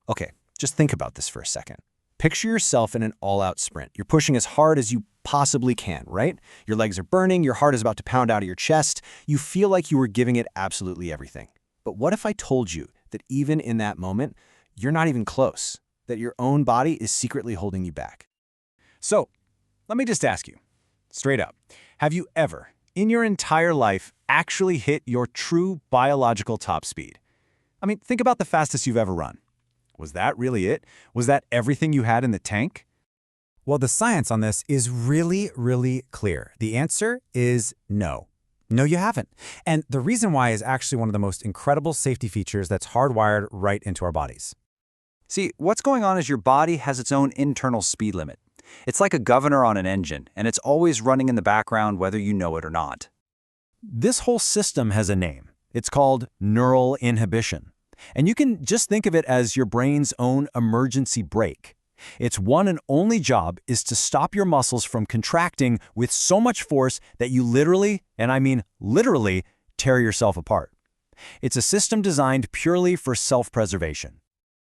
Okay, just think about this for a second. Picture yourself in an all-out sprint. You're pushing as hard as you possibly can, right? Your legs are burning, your heart is about to pound out of your chest. You feel like you were giving it absolutely everything. But what if I told you that even in that moment, you're not even close, that your own body is secretly holding you back? So, let me just ask you, straight up, have you ever, in your entire life, actually hit your true biological top speed? I mean, think about the fastest you've ever run. Was that really it? Was that everything you had in the tank? Well, the science on this is really, really clear. The answer is no. No, you haven't. And the reason why is actually one of the most incredible safety features that's hardwired right into our bodies. See, what's going on is your body has its own internal speed limit. It's like a governor on an engine, and it's always running in the background whether you know it or not. This whole system has a name. It's called neural inhibition. And you can just think of it as your brain's own emergency brake. Its one and only job is to stop your muscles from contracting with so much force that you literally, and I mean literally, tear yourself apart. It's a system designed purely for self-preservation.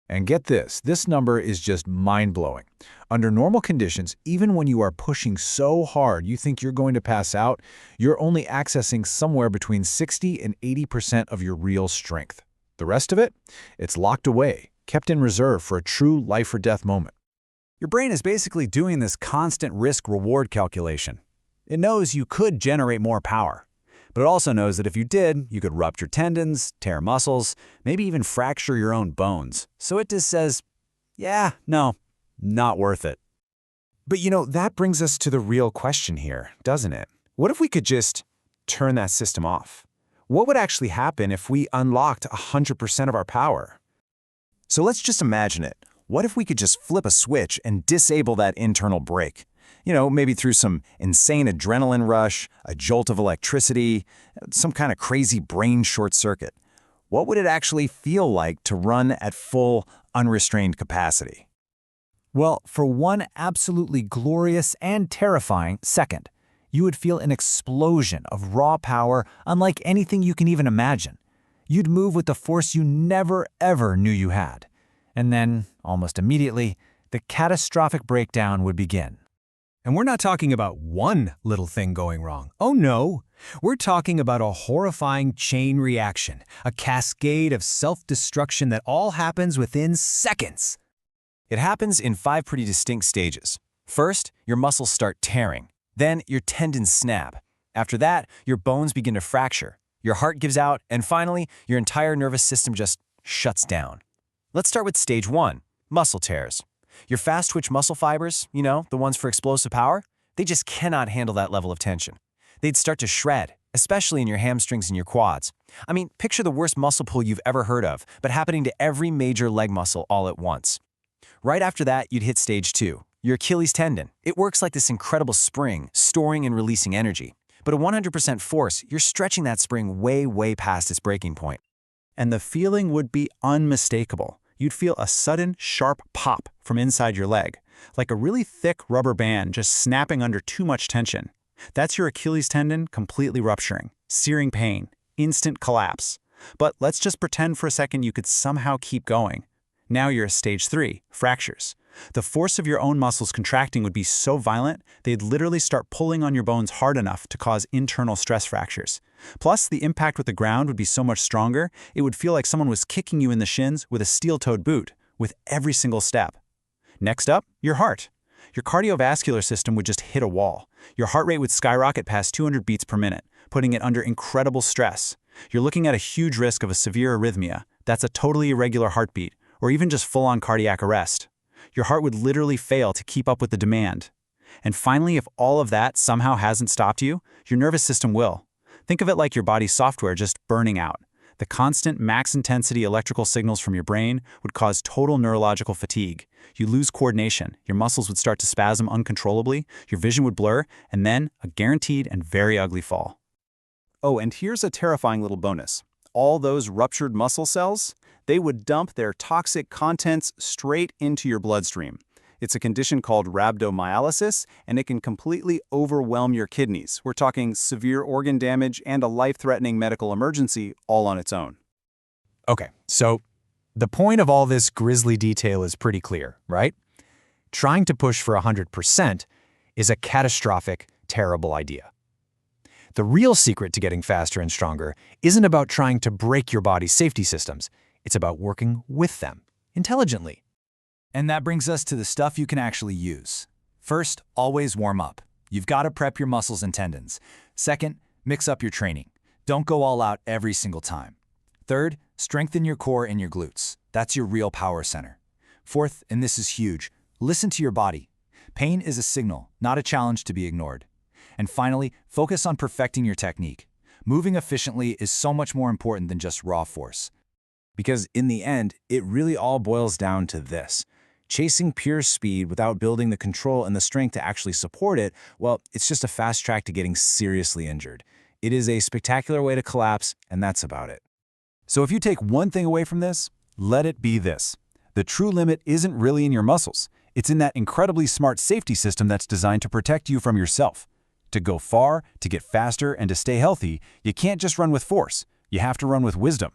And get this number is just mind-blowing. Under normal conditions, even when you are pushing so hard you think you're going to pass out, you're only accessing somewhere between 60 and 80% of your real strength. The rest of it? It's locked away, kept in reserve for a true life-or-death moment. Your brain is basically doing this constant risk-reward calculation. It knows you could generate more power, but it also knows that if you did, you could rupture tendons, tear muscles, maybe even fracture your own bones. So it just says, yeah, no, not worth it. But that brings us to the real question here, doesn't it? What if we could just turn that system off? What would actually happen if we unlocked 100% of our power? So let's just imagine it. What if we could just flip a switch and disable that internal brake? Maybe through some insane adrenaline rush, a jolt of electricity, some kind of crazy brain short circuit. What would it actually feel like to run at full, unrestrained capacity? Well, for one absolutely glorious and terrifying second, you would feel an explosion of raw power unlike anything you can even imagine. You'd move with the force you never, ever knew you had. And then, almost immediately, the catastrophic breakdown would begin. And we're not talking about one little thing going wrong. Oh no! We're talking about a horrifying chain reaction, a cascade of self-destruction that all happens within seconds. It happens in 5 pretty distinct stages. First, your muscles start tearing. Then, your tendons snap. After that, your bones begin to fracture. Your heart gives out, and finally, your entire nervous system just shuts down. Let's start with stage 1, muscle tears. Your fast-twitch muscle fibers, the ones for explosive power, they just cannot handle that level of tension. They'd start to shred, especially in your hamstrings and your quads. I mean, picture the worst muscle pull you've ever heard of, but happening to every major leg muscle all at once. Right after that, you'd hit stage 2, your Achilles tendon. It works like this incredible spring, storing and releasing energy. But at 100% force, you're stretching that spring way, way past its breaking point. And the feeling would be unmistakable. You'd feel a sudden, sharp pop from inside your leg, like a really thick rubber band just snapping under too much tension. That's your Achilles tendon completely rupturing, searing pain, instant collapse. But let's just pretend for a second you could somehow keep going. Now you're at stage 3, fractures. The force of your own muscles contracting would be so violent, they'd literally start pulling on your bones hard enough to cause internal stress fractures. Plus, the impact with the ground would be so much stronger, it would feel like someone was kicking you in the shins with a steel-toed boot, with every single step. Next up, your heart. Your cardiovascular system would just hit a wall. Your heart rate would skyrocket past 200 beats per minute, putting it under incredible stress. You're looking at a huge risk of a severe arrhythmia. That's a totally irregular heartbeat, or even just full-on cardiac arrest. Your heart would literally fail to keep up with the demand. And finally, if all of that somehow hasn't stopped you, your nervous system will. Think of it like your body's software just burning out. The constant max-intensity electrical signals from your brain would cause total neurological fatigue. You lose coordination, your muscles would start to spasm uncontrollably, your vision would blur, and then a guaranteed and very ugly fall. Oh, and here's a terrifying little bonus. All those ruptured muscle cells, they would dump their toxic contents straight into your bloodstream. It's a condition called rhabdomyolysis, and it can completely overwhelm your kidneys. We're talking severe organ damage and a life-threatening medical emergency all on its own. Okay, so The point of all this grisly detail is pretty clear, right? Trying to push for 100% is a catastrophic, terrible idea. The real secret to getting faster and stronger isn't about trying to break your body's safety systems. It's about working with them, intelligently. And that brings us to the stuff you can actually use. First, always warm up. You've got to prep your muscles and tendons. Second, mix up your training. Don't go all out every single time. Third, strengthen your core and your glutes. That's your real power center. Fourth, and this is huge, listen to your body. Pain is a signal, not a challenge to be ignored. And finally, focus on perfecting your technique. Moving efficiently is so much more important than just raw force. Because in the end, it really all boils down to this. Chasing pure speed without building the control and the strength to actually support it, well, it's just a fast track to getting seriously injured. It is a spectacular way to collapse, and that's about it. So if you take one thing away from this, let it be this. The true limit isn't really in your muscles. It's in that incredibly smart safety system that's designed to protect you from yourself. To go far, to get faster, and to stay healthy, you can't just run with force. You have to run with wisdom.